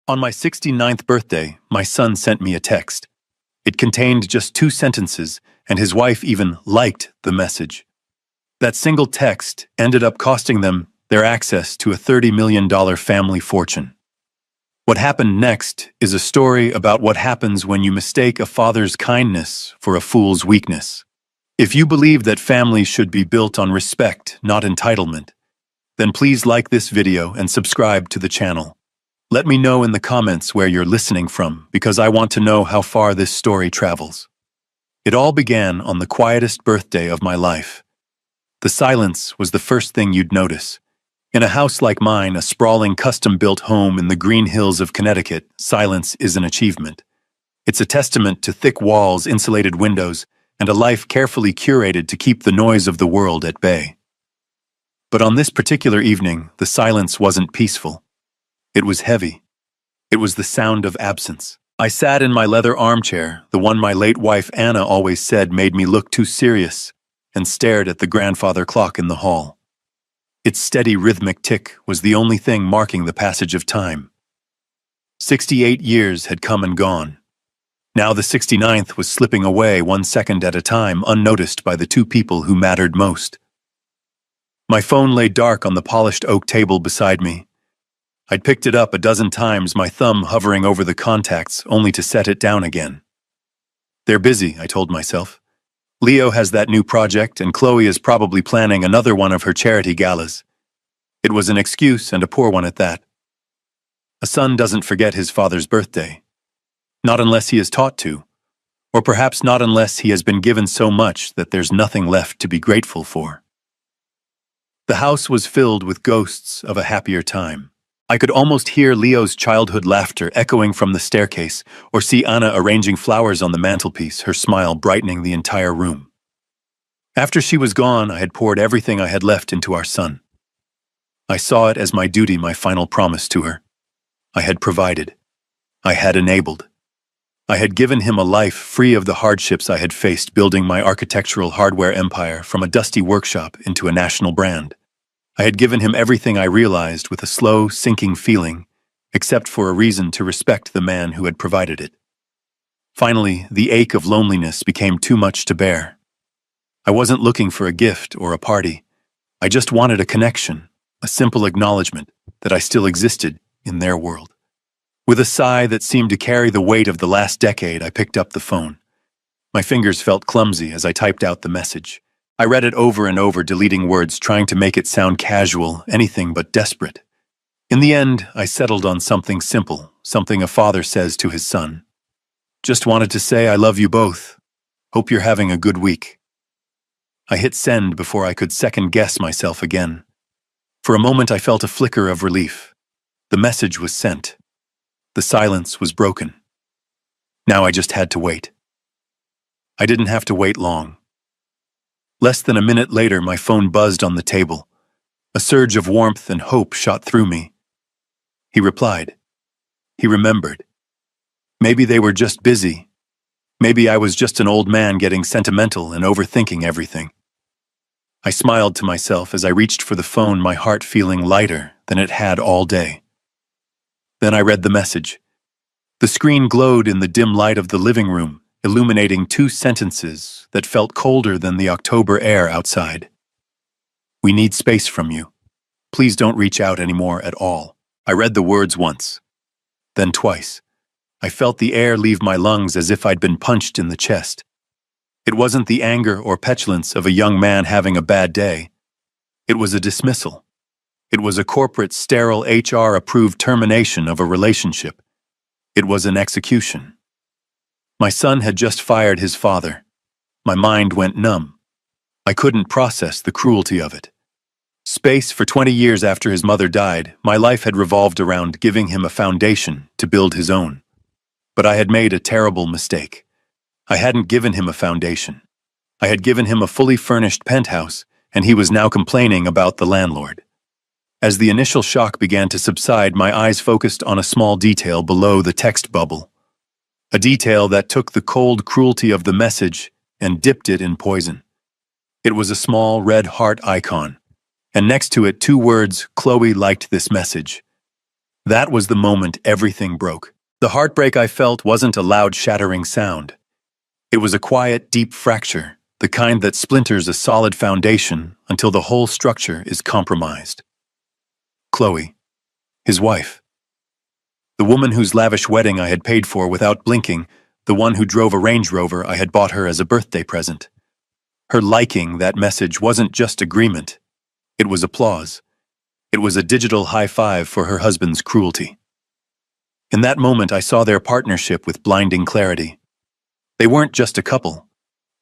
On my 69th birthday, my son sent me a text. It contained just 2 sentences, and his wife even liked the message. That single text ended up costing them their access to a $30 million family fortune. What happened next is a story about what happens when you mistake a father's kindness for a fool's weakness. If you believe that families should be built on respect, not entitlement, then please like this video and subscribe to the channel. Let me know in the comments where you're listening from, because I want to know how far this story travels. It all began on the quietest birthday of my life. The silence was the first thing you'd notice. In a house like mine, a sprawling custom-built home in the Green Hills of Connecticut, silence is an achievement. It's a testament to thick walls, insulated windows, and a life carefully curated to keep the noise of the world at bay. But on this particular evening, the silence wasn't peaceful. It was heavy. It was the sound of absence. I sat in my leather armchair, the one my late wife Anna always said made me look too serious, and stared at the grandfather clock in the hall. Its steady rhythmic tick was the only thing marking the passage of time. 68 years had come and gone. Now the 69th was slipping away 1 second at a time, unnoticed by the 2 people who mattered most. My phone lay dark on the polished oak table beside me. I'd picked it up a dozen times, my thumb hovering over the contacts, only to set it down again. They're busy, I told myself. Leo has that new project, and Chloe is probably planning another one of her charity galas. It was an excuse, and a poor one at that. A son doesn't forget his father's birthday. Not unless he is taught to, or perhaps not unless he has been given so much that there's nothing left to be grateful for. The house was filled with ghosts of a happier time. I could almost hear Leo's childhood laughter echoing from the staircase, or see Anna arranging flowers on the mantelpiece, her smile brightening the entire room. After she was gone, I had poured everything I had left into our son. I saw it as my duty, my final promise to her. I had provided. I had enabled. I had given him a life free of the hardships I had faced building my architectural hardware empire from a dusty workshop into a national brand. I had given him everything I realized with a slow, sinking feeling, except for a reason to respect the man who had provided it. Finally, the ache of loneliness became too much to bear. I wasn't looking for a gift or a party. I just wanted a connection, a simple acknowledgement that I still existed in their world. With a sigh that seemed to carry the weight of the last decade, I picked up the phone. My fingers felt clumsy as I typed out the message. I read it over and over, deleting words, trying to make it sound casual, anything but desperate. In the end, I settled on something simple, something a father says to his son. Just wanted to say I love you both. Hope you're having a good week. I hit send before I could second-guess myself again. For a moment, I felt a flicker of relief. The message was sent. The silence was broken. Now I just had to wait. I didn't have to wait long. Less than a minute later, my phone buzzed on the table. A surge of warmth and hope shot through me. He replied. He remembered. Maybe they were just busy. Maybe I was just an old man getting sentimental and overthinking everything. I smiled to myself as I reached for the phone, my heart feeling lighter than it had all day. Then I read the message. The screen glowed in the dim light of the living room, illuminating 2 sentences that felt colder than the October air outside. We need space from you. Please don't reach out anymore at all. I read the words once, then twice. I felt the air leave my lungs as if I'd been punched in the chest. It wasn't the anger or petulance of a young man having a bad day. It was a dismissal. It was a corporate, sterile, HR-approved termination of a relationship. It was an execution. My son had just fired his father. My mind went numb. I couldn't process the cruelty of it. Space, for 20 years after his mother died, my life had revolved around giving him a foundation to build his own. But I had made a terrible mistake. I hadn't given him a foundation. I had given him a fully furnished penthouse, and he was now complaining about the landlord. As the initial shock began to subside, my eyes focused on a small detail below the text bubble. A detail that took the cold cruelty of the message and dipped it in poison. It was a small red heart icon, and next to it 2 words, Chloe liked this message. That was the moment everything broke. The heartbreak I felt wasn't a loud, shattering sound. It was a quiet, deep fracture, the kind that splinters a solid foundation until the whole structure is compromised. Chloe, his wife. The woman whose lavish wedding I had paid for without blinking, the one who drove a Range Rover I had bought her as a birthday present. Her liking that message wasn't just agreement. It was applause. It was a digital high five for her husband's cruelty. In that moment, I saw their partnership with blinding clarity. They weren't just a couple.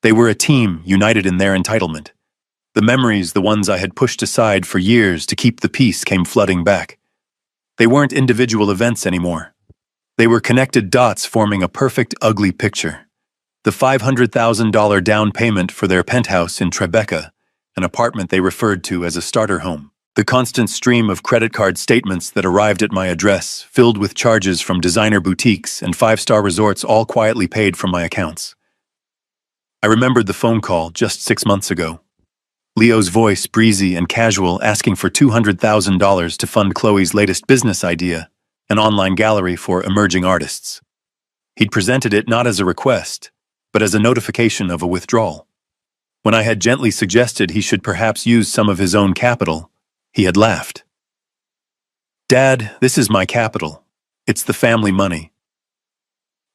They were a team united in their entitlement. The memories, the ones I had pushed aside for years to keep the peace, came flooding back. They weren't individual events anymore. They were connected dots forming a perfect, ugly picture. The $500,000 down payment for their penthouse in Tribeca, an apartment they referred to as a starter home. The constant stream of credit card statements that arrived at my address, filled with charges from designer boutiques and five-star resorts, all quietly paid from my accounts. I remembered the phone call just 6 months ago. Leo's voice, breezy and casual, asking for $200,000 to fund Chloe's latest business idea, an online gallery for emerging artists. He'd presented it not as a request, but as a notification of a withdrawal. When I had gently suggested he should perhaps use some of his own capital, he had laughed. "Dad, this is my capital. It's the family money."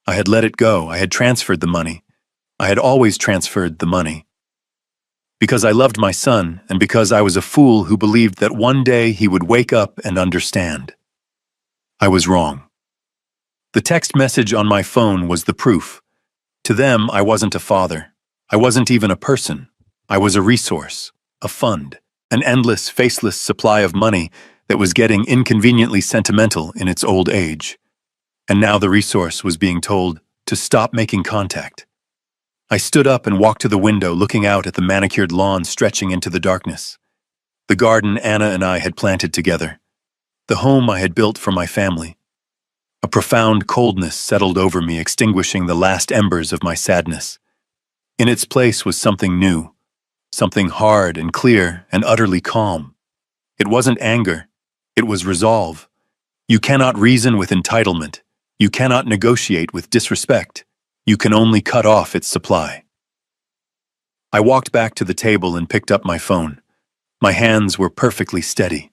I had let it go. I had transferred the money. I had always transferred the money. Because I loved my son, and because I was a fool who believed that one day he would wake up and understand. I was wrong. The text message on my phone was the proof. To them, I wasn't a father. I wasn't even a person. I was a resource, a fund. An endless, faceless supply of money that was getting inconveniently sentimental in its old age. And now the resource was being told to stop making contact. I stood up and walked to the window, looking out at the manicured lawn stretching into the darkness. The garden Anna and I had planted together. The home I had built for my family. A profound coldness settled over me, extinguishing the last embers of my sadness. In its place was something new. Something hard and clear and utterly calm. It wasn't anger. It was resolve. You cannot reason with entitlement. You cannot negotiate with disrespect. You can only cut off its supply. I walked back to the table and picked up my phone. My hands were perfectly steady.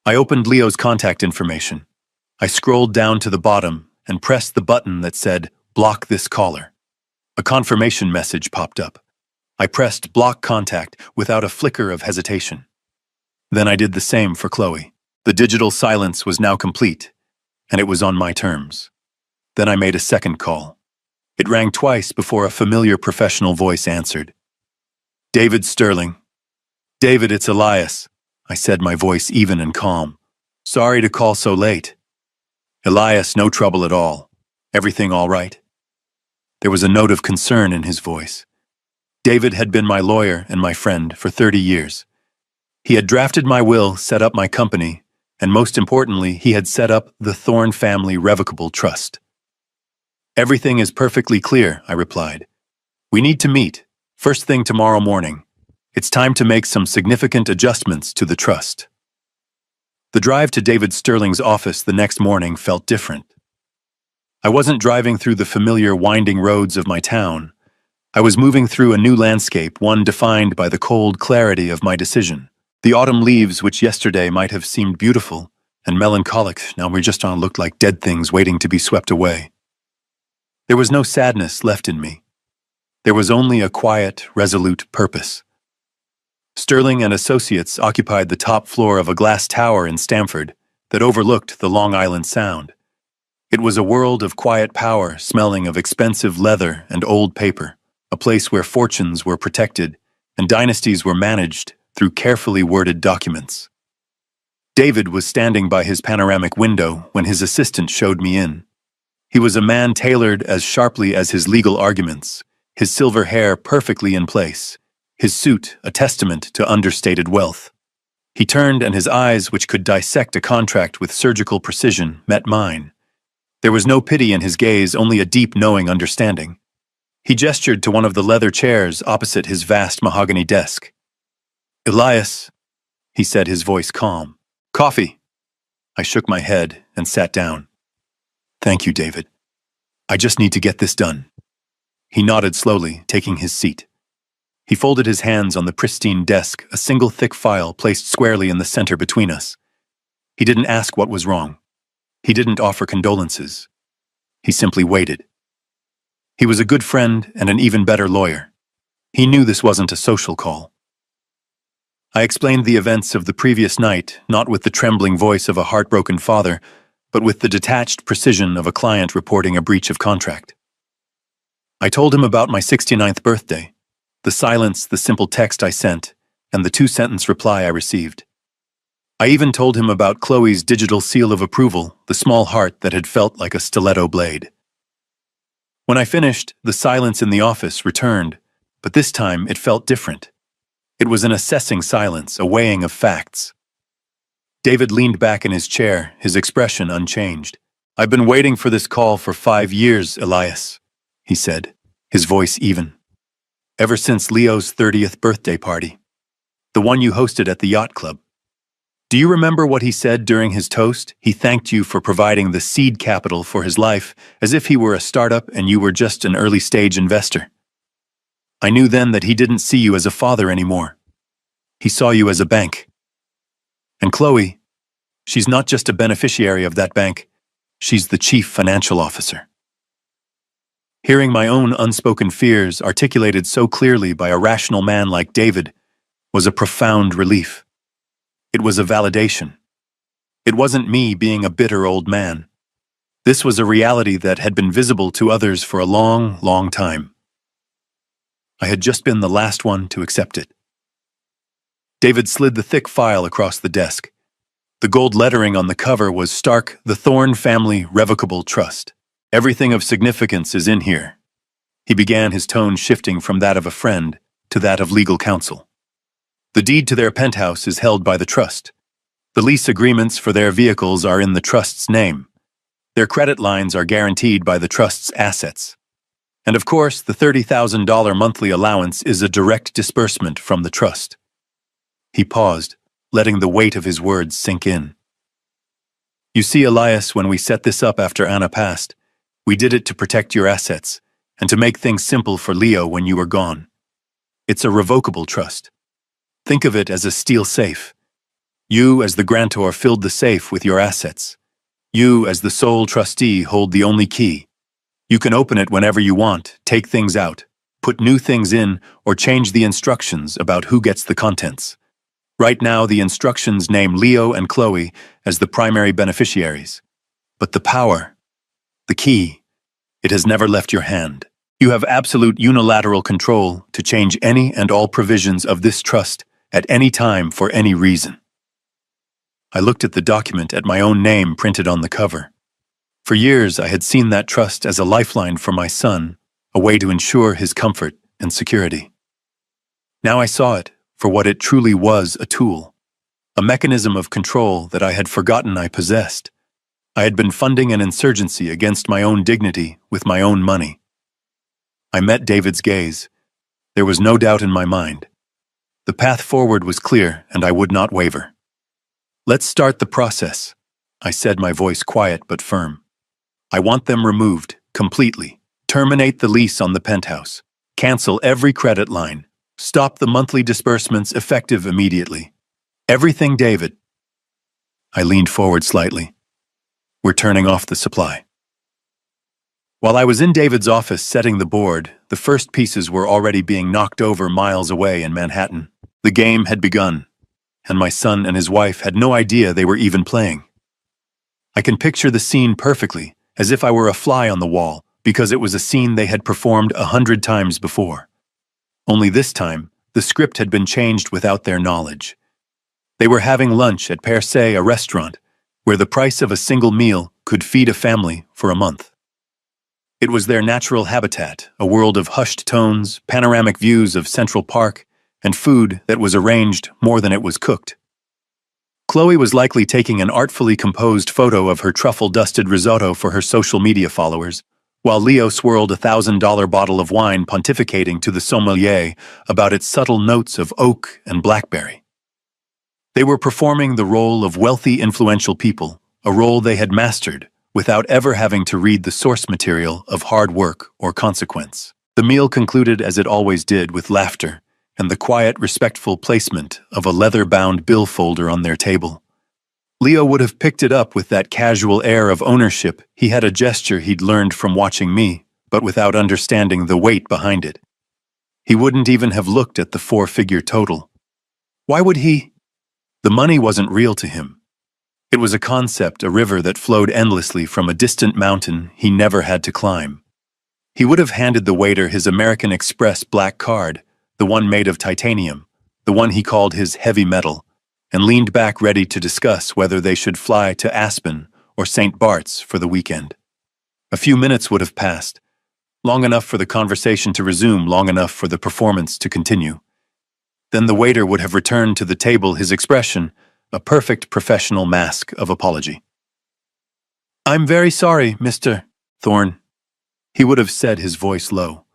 I opened Leo's contact information. I scrolled down to the bottom and pressed the button that said, "Block this caller." A confirmation message popped up. I pressed block contact without a flicker of hesitation. Then I did the same for Chloe. The digital silence was now complete, and it was on my terms. Then I made a second call. It rang twice before a familiar professional voice answered. "David Sterling." "David, it's Elias," I said, my voice even and calm. "Sorry to call so late." "Elias, no trouble at all. Everything all right?" There was a note of concern in his voice. David had been my lawyer and my friend for 30 years. He had drafted my will, set up my company, and most importantly, he had set up the Thorne Family Revocable Trust. "Everything is perfectly clear," I replied. "We need to meet, first thing tomorrow morning. It's time to make some significant adjustments to the trust." The drive to David Sterling's office the next morning felt different. I wasn't driving through the familiar winding roads of my town. I was moving through a new landscape, one defined by the cold clarity of my decision. The autumn leaves, which yesterday might have seemed beautiful and melancholic, now looked like dead things waiting to be swept away. There was no sadness left in me. There was only a quiet, resolute purpose. Sterling and Associates occupied the top floor of a glass tower in Stamford that overlooked the Long Island Sound. It was a world of quiet power, smelling of expensive leather and old paper. A place where fortunes were protected and dynasties were managed through carefully worded documents. David was standing by his panoramic window when his assistant showed me in. He was a man tailored as sharply as his legal arguments, his silver hair perfectly in place, his suit a testament to understated wealth. He turned, and his eyes, which could dissect a contract with surgical precision, met mine. There was no pity in his gaze, only a deep, knowing understanding. He gestured to one of the leather chairs opposite his vast mahogany desk. "Elias," he said, his voice calm. "Coffee." I shook my head and sat down. Thank you, David. I just need to get this done. He nodded slowly, taking his seat. He folded his hands on the pristine desk, a single thick file placed squarely in the center between us. He didn't ask what was wrong. He didn't offer condolences. He simply waited. He was a good friend and an even better lawyer. He knew this wasn't a social call. I explained the events of the previous night, not with the trembling voice of a heartbroken father, but with the detached precision of a client reporting a breach of contract. I told him about my 69th birthday, the silence, the simple text I sent, and the 2-sentence reply I received. I even told him about Chloe's digital seal of approval, the small heart that had felt like a stiletto blade. When I finished, the silence in the office returned, but this time it felt different. It was an assessing silence, a weighing of facts. David leaned back in his chair, his expression unchanged. "I've been waiting for this call for 5 years, Elias," he said, his voice even. "Ever since Leo's 30th birthday party. The one you hosted at the yacht club. Do you remember what he said during his toast? He thanked you for providing the seed capital for his life, as if he were a startup and you were just an early-stage investor. I knew then that he didn't see you as a father anymore. He saw you as a bank. And Chloe, she's not just a beneficiary of that bank, she's the chief financial officer." Hearing my own unspoken fears articulated so clearly by a rational man like David was a profound relief. It was a validation. It wasn't me being a bitter old man. This was a reality that had been visible to others for a long, long time. I had just been the last one to accept it. David slid the thick file across the desk. The gold lettering on the cover was stark, "The Thorne Family Revocable Trust. Everything of significance is in here." He began, his tone shifting from that of a friend to that of legal counsel. "The deed to their penthouse is held by the trust. The lease agreements for their vehicles are in the trust's name. Their credit lines are guaranteed by the trust's assets. And of course, the $30,000 monthly allowance is a direct disbursement from the trust." He paused, letting the weight of his words sink in. "You see, Elias, when we set this up after Anna passed, we did it to protect your assets and to make things simple for Leo when you were gone. It's a revocable trust. Think of it as a steel safe. You, as the grantor, filled the safe with your assets. You, as the sole trustee, hold the only key. You can open it whenever you want, take things out, put new things in, or change the instructions about who gets the contents. Right now, the instructions name Leo and Chloe as the primary beneficiaries. But the power, the key, it has never left your hand. You have absolute unilateral control to change any and all provisions of this trust at any time for any reason." I looked at the document at my own name printed on the cover. For years, I had seen that trust as a lifeline for my son, a way to ensure his comfort and security. Now I saw it for what it truly was, a tool, a mechanism of control that I had forgotten I possessed. I had been funding an insurgency against my own dignity with my own money. I met David's gaze. There was no doubt in my mind. The path forward was clear, and I would not waver. "Let's start the process," I said, my voice quiet but firm. "I want them removed, completely. Terminate the lease on the penthouse. Cancel every credit line. Stop the monthly disbursements effective immediately. Everything, David." I leaned forward slightly. "We're turning off the supply." While I was in David's office setting the board, the first pieces were already being knocked over miles away in Manhattan. The game had begun, and my son and his wife had no idea they were even playing. I can picture the scene perfectly, as if I were a fly on the wall, because it was a scene they had performed 100 times before. Only this time, the script had been changed without their knowledge. They were having lunch at Per Se, a restaurant, where the price of a single meal could feed a family for a month. It was their natural habitat, a world of hushed tones, panoramic views of Central Park, and food that was arranged more than it was cooked. Chloe was likely taking an artfully composed photo of her truffle-dusted risotto for her social media followers, while Leo swirled a $1,000 bottle of wine pontificating to the sommelier about its subtle notes of oak and blackberry. They were performing the role of wealthy, influential people, a role they had mastered without ever having to read the source material of hard work or consequence. The meal concluded as it always did, with laughter and the quiet, respectful placement of a leather-bound bill folder on their table. Leo would have picked it up with that casual air of ownership. He had a gesture he'd learned from watching me, but without understanding the weight behind it. He wouldn't even have looked at the 4-figure total. Why would he? The money wasn't real to him. It was a concept, a river that flowed endlessly from a distant mountain he never had to climb. He would have handed the waiter his American Express black card, the one made of titanium, the one he called his heavy metal, and leaned back ready to discuss whether they should fly to Aspen or St. Bart's for the weekend. A few minutes would have passed, long enough for the conversation to resume, long enough for the performance to continue. Then the waiter would have returned to the table, his expression a perfect professional mask of apology. "I'm very sorry, Mr. Thorne," he would have said, his voice low,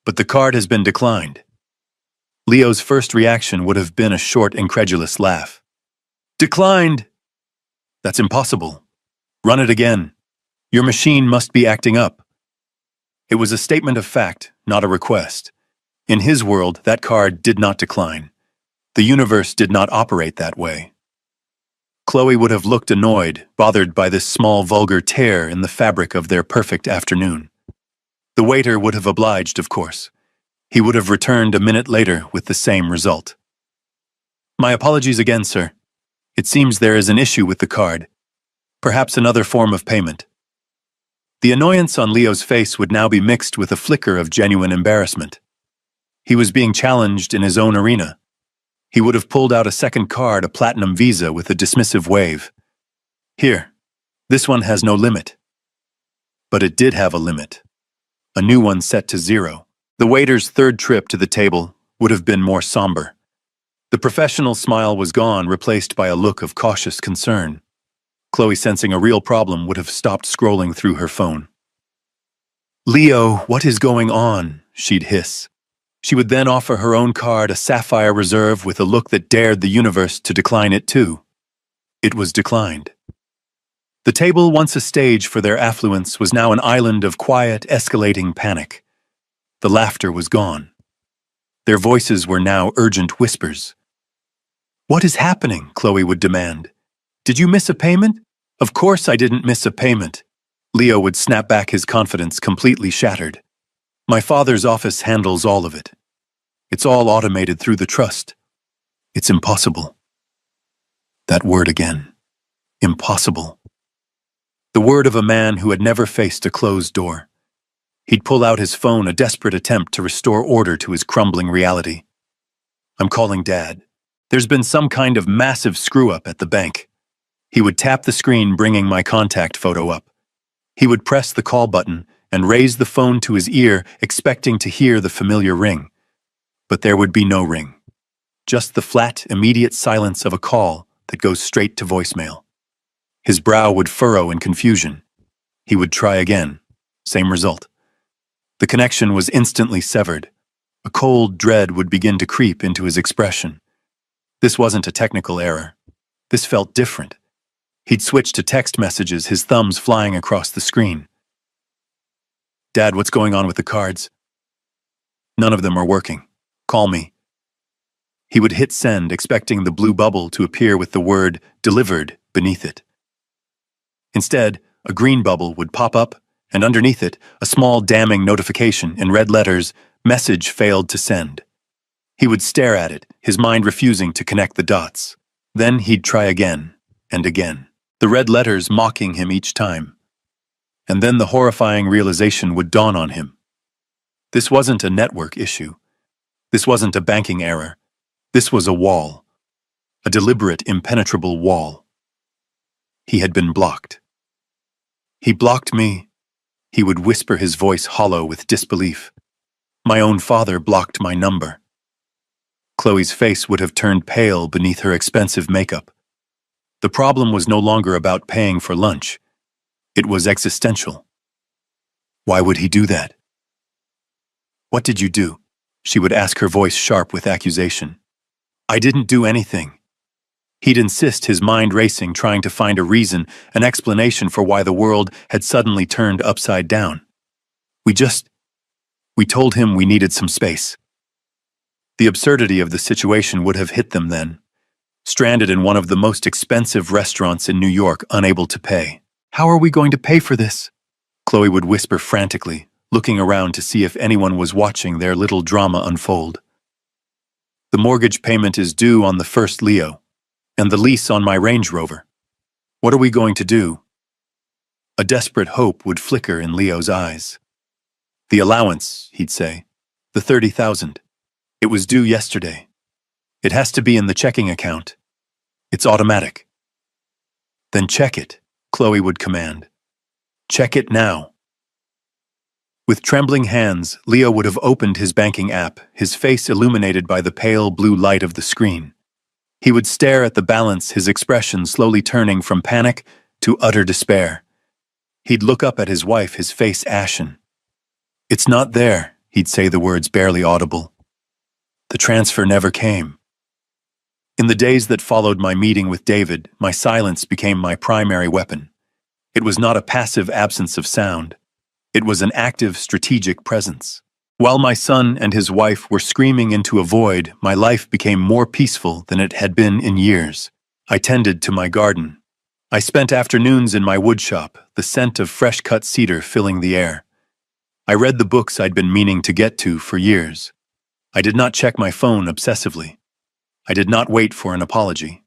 "but the card has been declined." Leo's first reaction would have been a short, incredulous laugh. "Declined? That's impossible. Run it again. Your machine must be acting up." It was a statement of fact, not a request. In his world, that card did not decline. The universe did not operate that way. Chloe would have looked annoyed, bothered by this small, vulgar tear in the fabric of their perfect afternoon. The waiter would have obliged, of course. He would have returned a minute later with the same result. "My apologies again, sir. It seems there is an issue with the card. Perhaps another form of payment." The annoyance on Leo's face would now be mixed with a flicker of genuine embarrassment. He was being challenged in his own arena. He would have pulled out a second card, a platinum Visa, with a dismissive wave. "Here, this one has no limit." But it did have a limit. A new one set to 0. The waiter's third trip to the table would have been more somber. The professional smile was gone, replaced by a look of cautious concern. Chloe, sensing a real problem, would have stopped scrolling through her phone. "Leo, what is going on?" she'd hiss. She would then offer her own card, a sapphire reserve, with a look that dared the universe to decline it too. It was declined. The table, once a stage for their affluence, was now an island of quiet, escalating panic. The laughter was gone. Their voices were now urgent whispers. "What is happening?" Chloe would demand. "Did you miss a payment?" "Of course I didn't miss a payment." Leo would snap back, his confidence completely shattered. "My father's office handles all of it. It's all automated through the trust. It's impossible." That word again. Impossible. The word of a man who had never faced a closed door. He'd pull out his phone, a desperate attempt to restore order to his crumbling reality. "I'm calling Dad. There's been some kind of massive screw-up at the bank." He would tap the screen, bringing my contact photo up. He would press the call button and raise the phone to his ear, expecting to hear the familiar ring. But there would be no ring. Just the flat, immediate silence of a call that goes straight to voicemail. His brow would furrow in confusion. He would try again. Same result. The connection was instantly severed. A cold dread would begin to creep into his expression. This wasn't a technical error. This felt different. He'd switched to text messages, his thumbs flying across the screen. "Dad, what's going on with the cards?" "None of them are working. Call me." He would hit send, expecting the blue bubble to appear with the word "delivered" beneath it. Instead, a green bubble would pop up, and underneath it, a small damning notification in red letters, "Message failed to send." He would stare at it, his mind refusing to connect the dots. Then he'd try again, and again, the red letters mocking him each time. And then the horrifying realization would dawn on him. This wasn't a network issue. This wasn't a banking error. This was a wall. A deliberate, impenetrable wall. He had been blocked. "He blocked me," he would whisper, his voice hollow with disbelief. "My own father blocked my number." Chloe's face would have turned pale beneath her expensive makeup. The problem was no longer about paying for lunch. It was existential. Why would he do that? "What did you do?" she would ask, her voice sharp with accusation. "I didn't do anything." He'd insist, his mind racing, trying to find a reason, an explanation for why the world had suddenly turned upside down. We told him we needed some space. The absurdity of the situation would have hit them then. Stranded in one of the most expensive restaurants in New York, unable to pay. "How are we going to pay for this?" Chloe would whisper frantically, looking around to see if anyone was watching their little drama unfold. "The mortgage payment is due on the 1st, Leo, and the lease on my Range Rover. What are we going to do?" A desperate hope would flicker in Leo's eyes. "The allowance," he'd say. "The 30,000. It was due yesterday. It has to be in the checking account. It's automatic." "Then check it," Chloe would command. "Check it now." With trembling hands, Leo would have opened his banking app, his face illuminated by the pale blue light of the screen. He would stare at the balance, his expression slowly turning from panic to utter despair. He'd look up at his wife, his face ashen. "It's not there," he'd say, the words barely audible. "The transfer never came." In the days that followed my meeting with David, my silence became my primary weapon. It was not a passive absence of sound. It was an active, strategic presence. While my son and his wife were screaming into a void, my life became more peaceful than it had been in years. I tended to my garden. I spent afternoons in my woodshop, the scent of fresh-cut cedar filling the air. I read the books I'd been meaning to get to for years. I did not check my phone obsessively. I did not wait for an apology.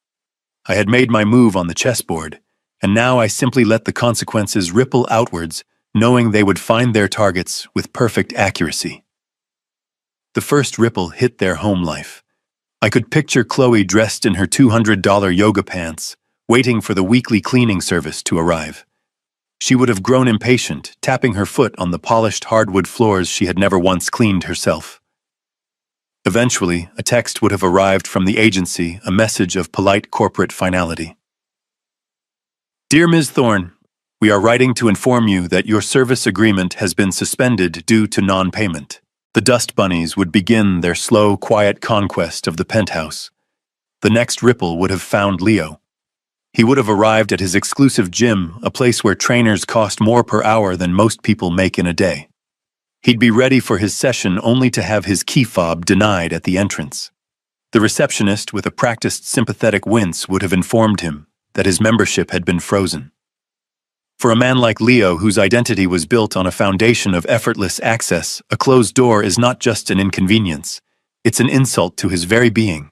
I had made my move on the chessboard, and now I simply let the consequences ripple outwards, knowing they would find their targets with perfect accuracy. The first ripple hit their home life. I could picture Chloe dressed in her $200 yoga pants, waiting for the weekly cleaning service to arrive. She would have grown impatient, tapping her foot on the polished hardwood floors she had never once cleaned herself. Eventually, a text would have arrived from the agency, a message of polite corporate finality. "Dear Ms. Thorne, we are writing to inform you that your service agreement has been suspended due to non-payment." The dust bunnies would begin their slow, quiet conquest of the penthouse. The next ripple would have found Leo. He would have arrived at his exclusive gym, a place where trainers cost more per hour than most people make in a day. He'd be ready for his session only to have his key fob denied at the entrance. The receptionist, with a practiced sympathetic wince, would have informed him that his membership had been frozen. For a man like Leo, whose identity was built on a foundation of effortless access, a closed door is not just an inconvenience, it's an insult to his very being.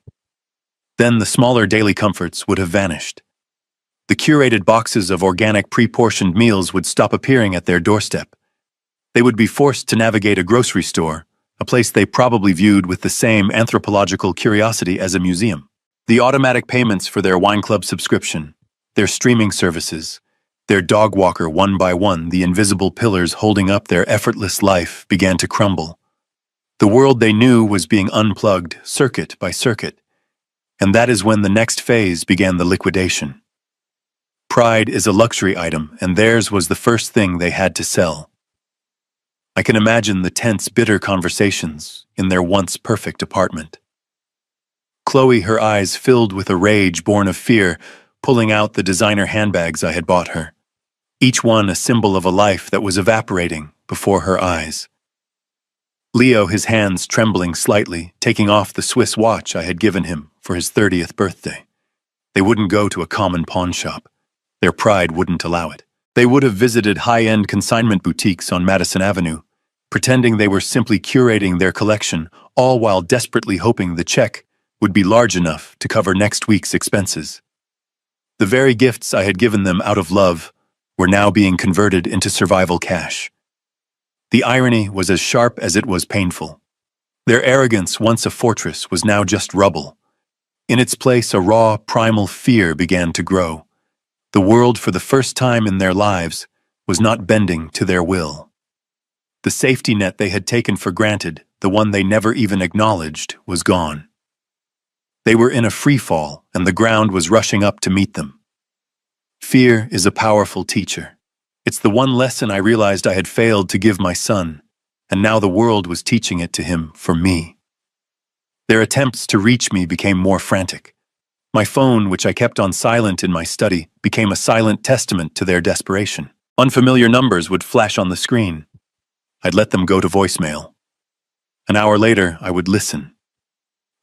Then the smaller daily comforts would have vanished. The curated boxes of organic pre-portioned meals would stop appearing at their doorstep. They would be forced to navigate a grocery store, a place they probably viewed with the same anthropological curiosity as a museum. The automatic payments for their wine club subscription, their streaming services, their dog walker, one by one, the invisible pillars holding up their effortless life began to crumble. The world they knew was being unplugged, circuit by circuit. And that is when the next phase began, the liquidation. Pride is a luxury item, and theirs was the first thing they had to sell. I can imagine the tense, bitter conversations in their once perfect apartment. Chloe, her eyes filled with a rage born of fear, pulling out the designer handbags I had bought her. Each one a symbol of a life that was evaporating before her eyes. Leo, his hands trembling slightly, taking off the Swiss watch I had given him for his 30th birthday. They wouldn't go to a common pawn shop. Their pride wouldn't allow it. They would have visited high-end consignment boutiques on Madison Avenue, pretending they were simply curating their collection, all while desperately hoping the check would be large enough to cover next week's expenses. The very gifts I had given them out of love were now being converted into survival cash. The irony was as sharp as it was painful. Their arrogance, once a fortress, was now just rubble. In its place, a raw, primal fear began to grow. The world, for the first time in their lives, was not bending to their will. The safety net they had taken for granted, the one they never even acknowledged, was gone. They were in a free fall, and the ground was rushing up to meet them. Fear is a powerful teacher. It's the one lesson I realized I had failed to give my son, and now the world was teaching it to him for me. Their attempts to reach me became more frantic. My phone, which I kept on silent in my study, became a silent testament to their desperation. Unfamiliar numbers would flash on the screen. I'd let them go to voicemail. An hour later, I would listen.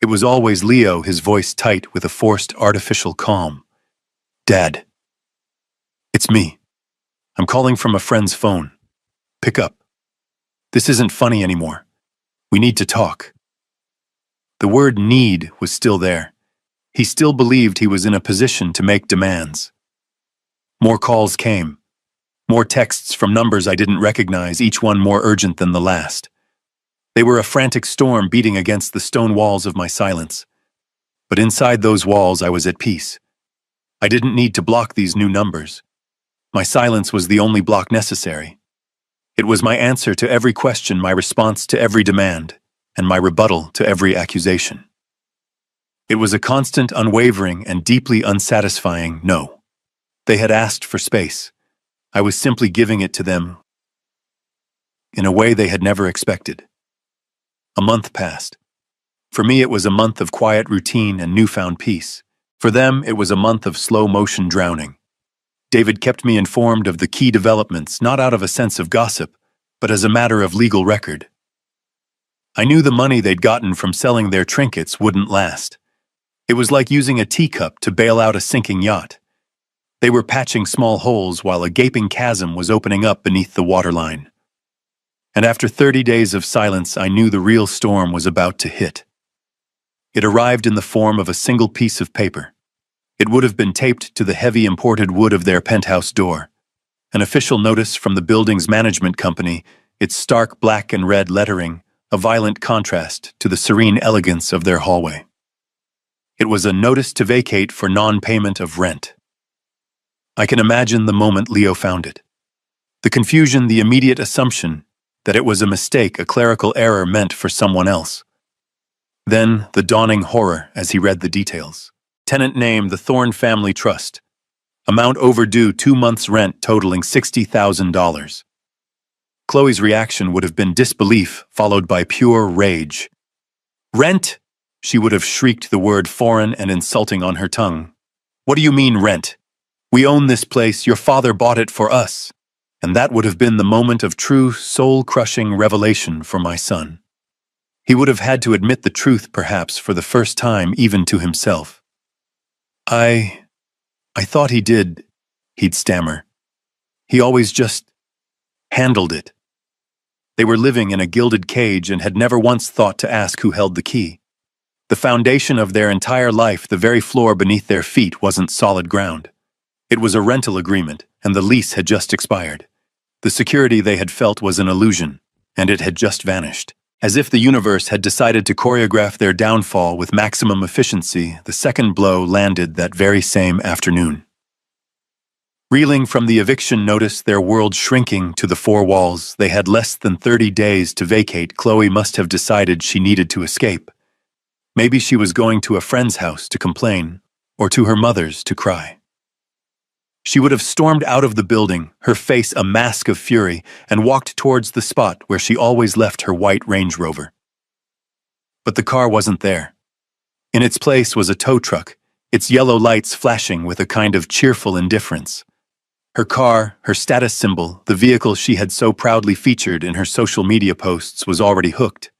It was always Leo, his voice tight with a forced artificial calm. "Dad. It's me. I'm calling from a friend's phone. Pick up. This isn't funny anymore. We need to talk." The word need was still there. He still believed he was in a position to make demands. More calls came. More texts from numbers I didn't recognize, each one more urgent than the last. They were a frantic storm beating against the stone walls of my silence. But inside those walls I was at peace. I didn't need to block these new numbers. My silence was the only block necessary. It was my answer to every question, my response to every demand, and my rebuttal to every accusation. It was a constant, unwavering, and deeply unsatisfying no. They had asked for space. I was simply giving it to them in a way they had never expected. A month passed. For me, it was a month of quiet routine and newfound peace. For them, it was a month of slow-motion drowning. David kept me informed of the key developments, not out of a sense of gossip, but as a matter of legal record. I knew the money they'd gotten from selling their trinkets wouldn't last. It was like using a teacup to bail out a sinking yacht. They were patching small holes while a gaping chasm was opening up beneath the waterline. And after 30 days of silence, I knew the real storm was about to hit. It arrived in the form of a single piece of paper. It would have been taped to the heavy imported wood of their penthouse door. An official notice from the building's management company, its stark black and red lettering, a violent contrast to the serene elegance of their hallway. It was a notice to vacate for non-payment of rent. I can imagine the moment Leo found it. The confusion, the immediate assumption that it was a mistake, a clerical error meant for someone else. Then the dawning horror as he read the details. Tenant name, the Thorne Family Trust. Amount overdue 2 months' rent totaling $60,000. Chloe's reaction would have been disbelief followed by pure rage. "Rent?" She would have shrieked, the word foreign and insulting on her tongue. "What do you mean rent? We own this place, your father bought it for us." And that would have been the moment of true, soul-crushing revelation for my son. He would have had to admit the truth, perhaps, for the first time, even to himself. I thought he did," he'd stammer. "He always just handled it." They were living in a gilded cage and had never once thought to ask who held the key. The foundation of their entire life, the very floor beneath their feet, wasn't solid ground. It was a rental agreement, and the lease had just expired. The security they had felt was an illusion, and it had just vanished. As if the universe had decided to choreograph their downfall with maximum efficiency, the second blow landed that very same afternoon. Reeling from the eviction notice, their world shrinking to the four walls, they had less than 30 days to vacate. Chloe must have decided she needed to escape. Maybe she was going to a friend's house to complain, or to her mother's to cry. She would have stormed out of the building, her face a mask of fury, and walked towards the spot where she always left her white Range Rover. But the car wasn't there. In its place was a tow truck, its yellow lights flashing with a kind of cheerful indifference. Her car, her status symbol, the vehicle she had so proudly featured in her social media posts, was already hooked.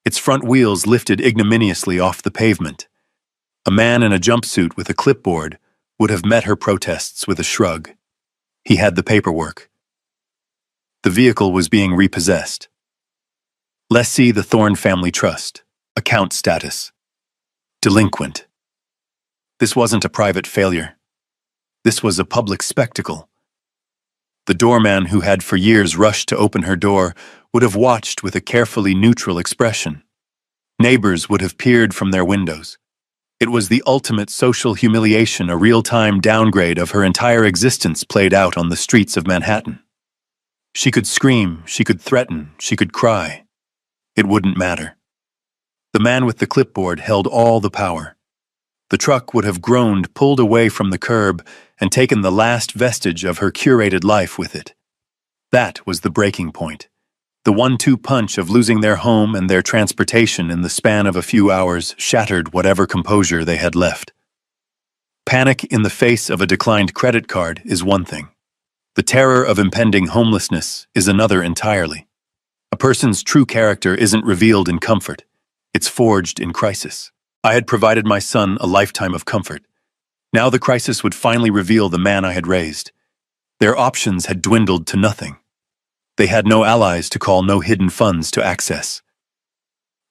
Its front wheels lifted ignominiously off the pavement. A man in a jumpsuit with a clipboard would have met her protests with a shrug. He had the paperwork. The vehicle was being repossessed. Lessee, the Thorne Family Trust. Account status. Delinquent. This wasn't a private failure. This was a public spectacle. The doorman, who had for years rushed to open her door, would have watched with a carefully neutral expression. Neighbors would have peered from their windows. It was the ultimate social humiliation, a real-time downgrade of her entire existence played out on the streets of Manhattan. She could scream, she could threaten, she could cry. It wouldn't matter. The man with the clipboard held all the power. The truck would have groaned, pulled away from the curb, and taken the last vestige of her curated life with it. That was the breaking point. The 1-2 punch of losing their home and their transportation in the span of a few hours shattered whatever composure they had left. Panic in the face of a declined credit card is one thing. The terror of impending homelessness is another entirely. A person's true character isn't revealed in comfort. It's forged in crisis. I had provided my son a lifetime of comfort. Now the crisis would finally reveal the man I had raised. Their options had dwindled to nothing. They had no allies to call, no hidden funds to access.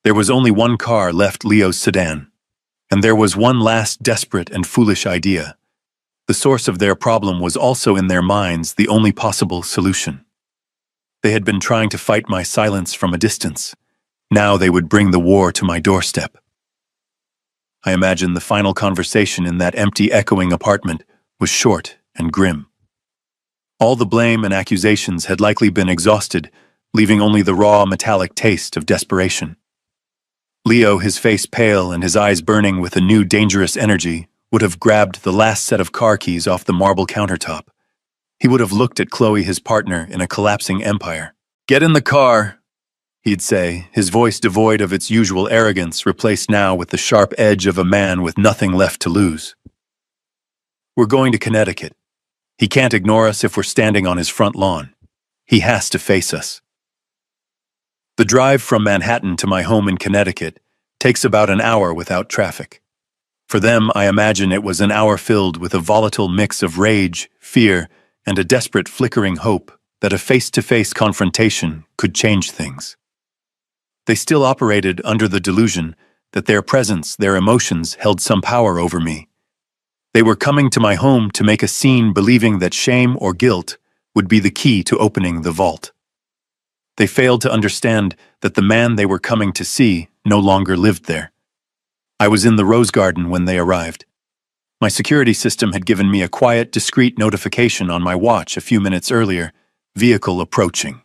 There was only one car left, Leo's sedan. And there was one last desperate and foolish idea. The source of their problem was also in their minds the only possible solution. They had been trying to fight my silence from a distance. Now they would bring the war to my doorstep. I imagine the final conversation in that empty, echoing apartment was short and grim. All the blame and accusations had likely been exhausted, leaving only the raw, metallic taste of desperation. Leo, his face pale and his eyes burning with a new dangerous energy, would have grabbed the last set of car keys off the marble countertop. He would have looked at Chloe, his partner, in a collapsing empire. "Get in the car," he'd say, his voice devoid of its usual arrogance, replaced now with the sharp edge of a man with nothing left to lose. "We're going to Connecticut. He can't ignore us if we're standing on his front lawn. He has to face us." The drive from Manhattan to my home in Connecticut takes about an hour without traffic. For them, I imagine it was an hour filled with a volatile mix of rage, fear, and a desperate flickering hope that a face-to-face confrontation could change things. They still operated under the delusion that their presence, their emotions, held some power over me. They were coming to my home to make a scene, believing that shame or guilt would be the key to opening the vault. They failed to understand that the man they were coming to see no longer lived there. I was in the Rose Garden when they arrived. My security system had given me a quiet, discreet notification on my watch a few minutes earlier: vehicle approaching.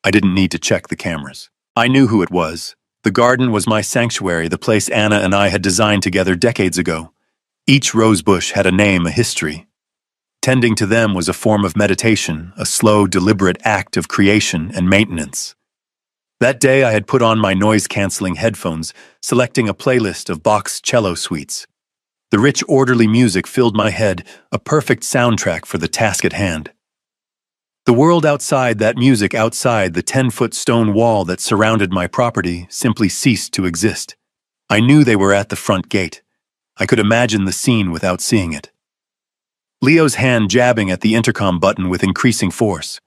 I didn't need to check the cameras. I knew who it was. The garden was my sanctuary, the place Anna and I had designed together decades ago. Each rose bush had a name, a history. Tending to them was a form of meditation, a slow, deliberate act of creation and maintenance. That day I had put on my noise-canceling headphones, selecting a playlist of Bach's cello suites. The rich, orderly music filled my head, a perfect soundtrack for the task at hand. The world outside that music, outside the 10-foot stone wall that surrounded my property, simply ceased to exist. I knew they were at the front gate. I could imagine the scene without seeing it. Leo's hand jabbing at the intercom button with increasing force.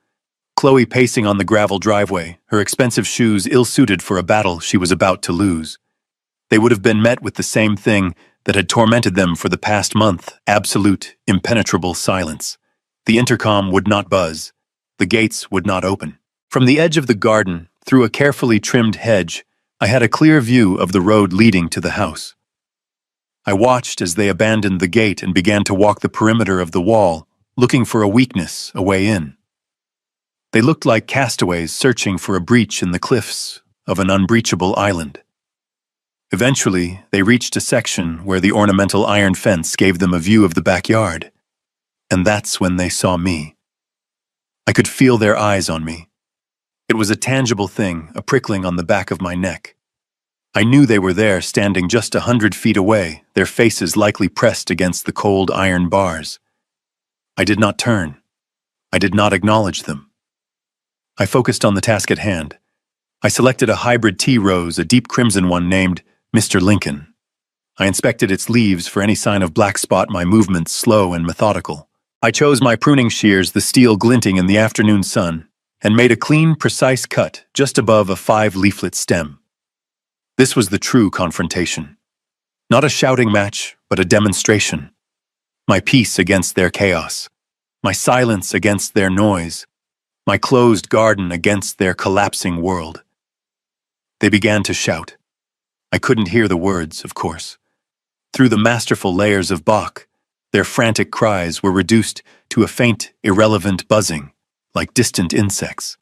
Chloe pacing on the gravel driveway, her expensive shoes ill-suited for a battle she was about to lose. They would have been met with the same thing that had tormented them for the past month: absolute, impenetrable silence. The intercom would not buzz. The gates would not open. From the edge of the garden, through a carefully trimmed hedge, I had a clear view of the road leading to the house. I watched as they abandoned the gate and began to walk the perimeter of the wall, looking for a weakness, a way in. They looked like castaways searching for a breach in the cliffs of an unbreachable island. Eventually, they reached a section where the ornamental iron fence gave them a view of the backyard. And that's when they saw me. I could feel their eyes on me. It was a tangible thing, a prickling on the back of my neck. I knew they were there, standing just 100 feet away, their faces likely pressed against the cold iron bars. I did not turn. I did not acknowledge them. I focused on the task at hand. I selected a hybrid tea rose, a deep crimson one named Mr. Lincoln. I inspected its leaves for any sign of black spot, my movements slow and methodical. I chose my pruning shears, the steel glinting in the afternoon sun, and made a clean, precise cut just above a 5-leaflet stem. This was the true confrontation. Not a shouting match, but a demonstration. My peace against their chaos. My silence against their noise. My closed garden against their collapsing world. They began to shout. I couldn't hear the words, of course. Through the masterful layers of Bach, their frantic cries were reduced to a faint, irrelevant buzzing, like distant insects.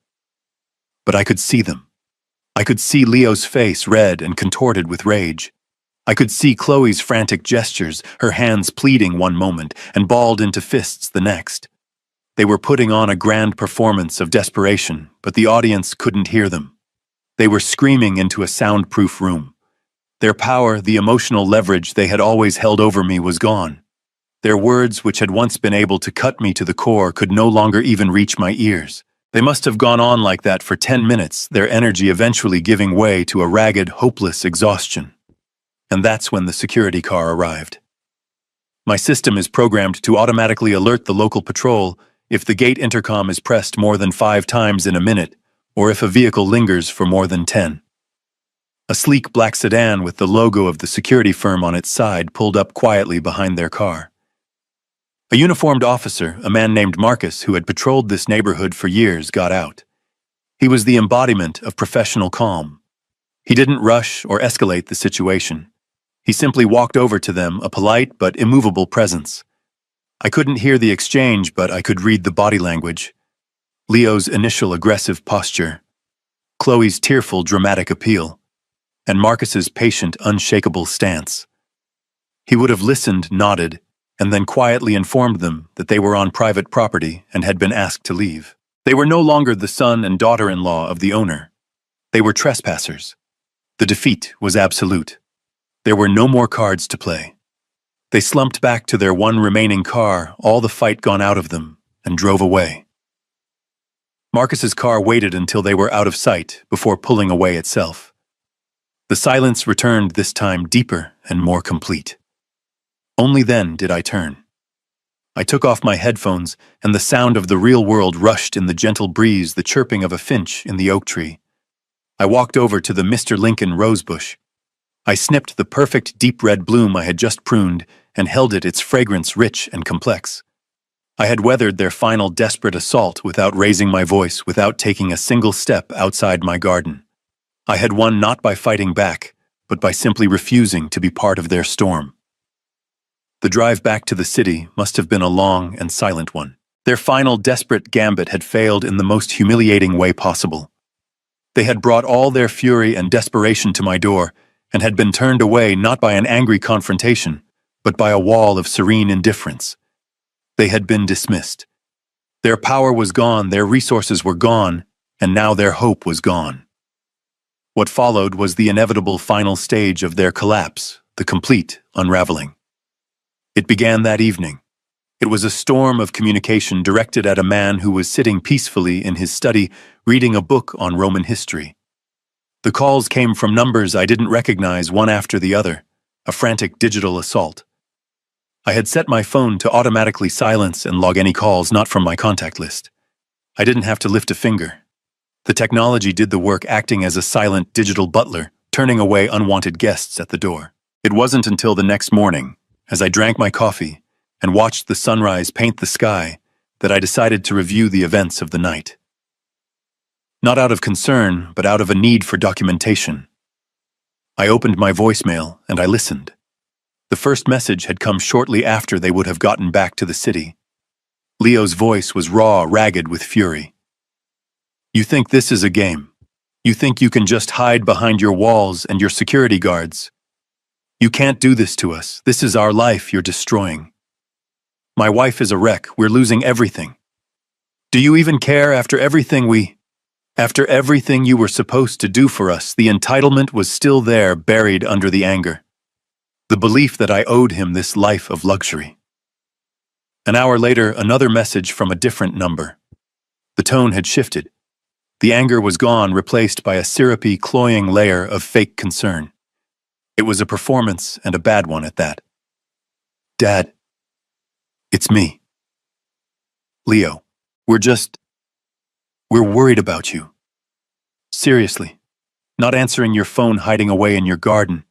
But I could see them. I could see Leo's face, red and contorted with rage. I could see Chloe's frantic gestures, her hands pleading one moment and balled into fists the next. They were putting on a grand performance of desperation, but the audience couldn't hear them. They were screaming into a soundproof room. Their power, the emotional leverage they had always held over me, was gone. Their words, which had once been able to cut me to the core, could no longer even reach my ears. They must have gone on like that for 10 minutes, their energy eventually giving way to a ragged, hopeless exhaustion. And that's when the security car arrived. My system is programmed to automatically alert the local patrol if the gate intercom is pressed more than 5 times in a minute, or if a vehicle lingers for more than 10. A sleek black sedan with the logo of the security firm on its side pulled up quietly behind their car. A uniformed officer, a man named Marcus, who had patrolled this neighborhood for years, got out. He was the embodiment of professional calm. He didn't rush or escalate the situation. He simply walked over to them, a polite but immovable presence. I couldn't hear the exchange, but I could read the body language. Leo's initial aggressive posture, Chloe's tearful, dramatic appeal, and Marcus's patient, unshakable stance. He would have listened, nodded, and then quietly informed them that they were on private property and had been asked to leave. They were no longer the son and daughter-in-law of the owner. They were trespassers. The defeat was absolute. There were no more cards to play. They slumped back to their one remaining car, all the fight gone out of them, and drove away. Marcus's car waited until they were out of sight before pulling away itself. The silence returned, this time deeper and more complete. Only then did I turn. I took off my headphones, and the sound of the real world rushed in the gentle breeze, the chirping of a finch in the oak tree. I walked over to the Mr. Lincoln rosebush. I snipped the perfect deep red bloom I had just pruned and held it, its fragrance rich and complex. I had weathered their final desperate assault without raising my voice, without taking a single step outside my garden. I had won not by fighting back, but by simply refusing to be part of their storm. The drive back to the city must have been a long and silent one. Their final desperate gambit had failed in the most humiliating way possible. They had brought all their fury and desperation to my door, and had been turned away not by an angry confrontation, but by a wall of serene indifference. They had been dismissed. Their power was gone, their resources were gone, and now their hope was gone. What followed was the inevitable final stage of their collapse, the complete unraveling. It began that evening. It was a storm of communication directed at a man who was sitting peacefully in his study reading a book on Roman history. The calls came from numbers I didn't recognize, one after the other, a frantic digital assault. I had set my phone to automatically silence and log any calls not from my contact list. I didn't have to lift a finger. The technology did the work, acting as a silent digital butler, turning away unwanted guests at the door. It wasn't until the next morning, as I drank my coffee and watched the sunrise paint the sky, that I decided to review the events of the night. Not out of concern, but out of a need for documentation. I opened my voicemail and I listened. The first message had come shortly after they would have gotten back to the city. Leo's voice was raw, ragged with fury. "You think this is a game? You think you can just hide behind your walls and your security guards? You can't do this to us. This is our life you're destroying. My wife is a wreck. We're losing everything. Do you even care after everything After everything you were supposed to do for us?" The entitlement was still there, buried under the anger. The belief that I owed him this life of luxury. An hour later, another message from a different number. The tone had shifted. The anger was gone, replaced by a syrupy, cloying layer of fake concern. It was a performance, and a bad one at that. "Dad, it's me. Leo, we're worried about you. Seriously, not answering your phone, hiding away in your garden.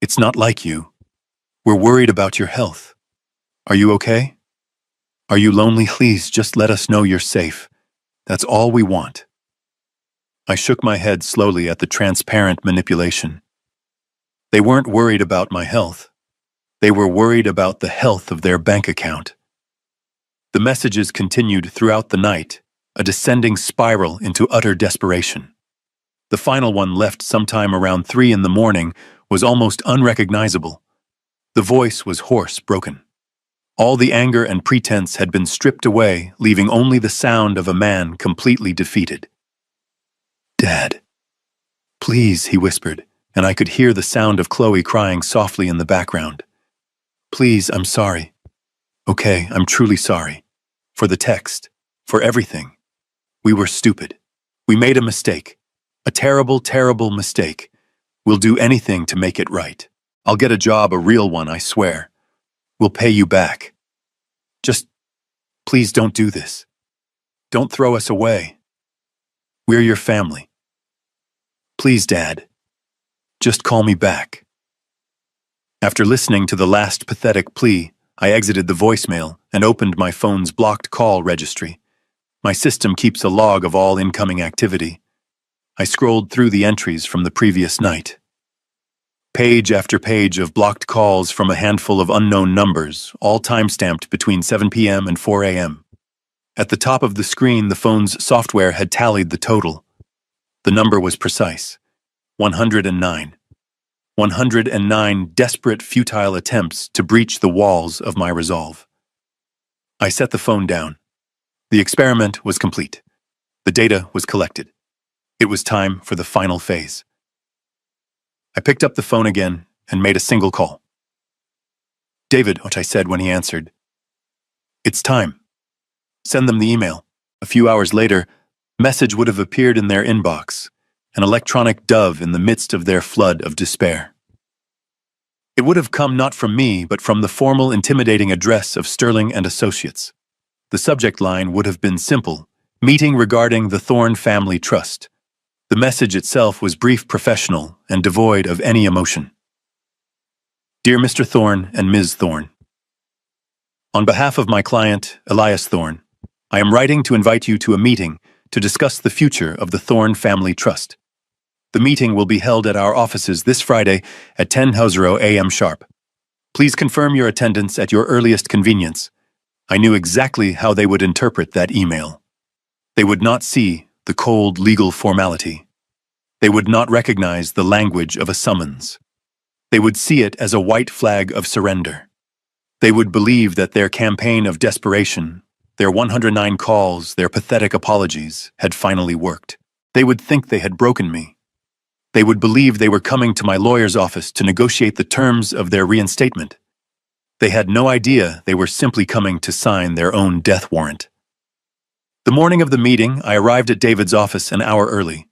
It's not like you. We're worried about your health. Are you okay? Are you lonely? Please just let us know you're safe. That's all we want." I shook my head slowly at the transparent manipulation. They weren't worried about my health. They were worried about the health of their bank account. The messages continued throughout the night, a descending spiral into utter desperation. The final one, left sometime around 3 in the morning, was almost unrecognizable. The voice was hoarse, broken. All the anger and pretense had been stripped away, leaving only the sound of a man completely defeated. "Dad, please," he whispered, and I could hear the sound of Chloe crying softly in the background. "Please, I'm sorry. Okay, I'm truly sorry. For the text. For everything. We were stupid. We made a mistake. A terrible, terrible mistake. We'll do anything to make it right. I'll get a job, a real one, I swear. We'll pay you back. Just, please don't do this. Don't throw us away. We're your family. Please, Dad. Just call me back. After listening to the last pathetic plea, I exited the voicemail and opened my phone's blocked call registry. My system keeps a log of all incoming activity. I scrolled through the entries from the previous night. Page after page of blocked calls from a handful of unknown numbers, all time-stamped between 7 p.m. and 4 a.m. At the top of the screen, the phone's software had tallied the total. The number was precise. 109. 109 desperate, futile attempts to breach the walls of my resolve. I set the phone down. The experiment was complete. The data was collected. It was time for the final phase. I picked up the phone again and made a single call. David, what I said when he answered. It's time. Send them the email. A few hours later, a message would have appeared in their inbox, an electronic dove in the midst of their flood of despair. It would have come not from me, but from the formal, intimidating address of Sterling and Associates. The subject line would have been simple: meeting regarding the Thorne Family Trust. The message itself was brief, professional, and devoid of any emotion. Dear Mr. Thorne and Ms. Thorne, on behalf of my client, Elias Thorne, I am writing to invite you to a meeting to discuss the future of the Thorne Family Trust. The meeting will be held at our offices this Friday at 10:00 a.m. sharp. Please confirm your attendance at your earliest convenience. I knew exactly how they would interpret that email. They would not see the cold legal formality. They would not recognize the language of a summons. They would see it as a white flag of surrender. They would believe that their campaign of desperation, their 109 calls, their pathetic apologies, had finally worked. They would think they had broken me. They would believe they were coming to my lawyer's office to negotiate the terms of their reinstatement. They had no idea they were simply coming to sign their own death warrant. The morning of the meeting, I arrived at David's office an hour early.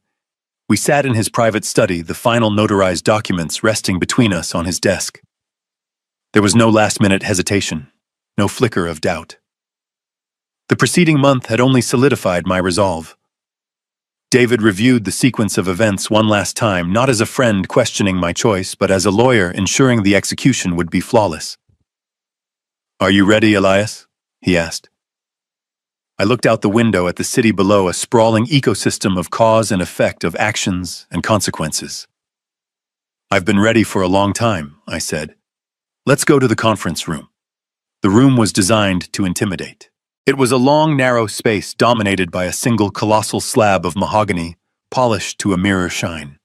We sat in his private study, the final notarized documents resting between us on his desk. There was no last-minute hesitation, no flicker of doubt. The preceding month had only solidified my resolve. David reviewed the sequence of events one last time, not as a friend questioning my choice, but as a lawyer ensuring the execution would be flawless. "Are you ready, Elias?" he asked. I looked out the window at the city below, a sprawling ecosystem of cause and effect, of actions and consequences. "I've been ready for a long time," I said. "Let's go to the conference room." The room was designed to intimidate. It was a long, narrow space dominated by a single colossal slab of mahogany, polished to a mirror shine.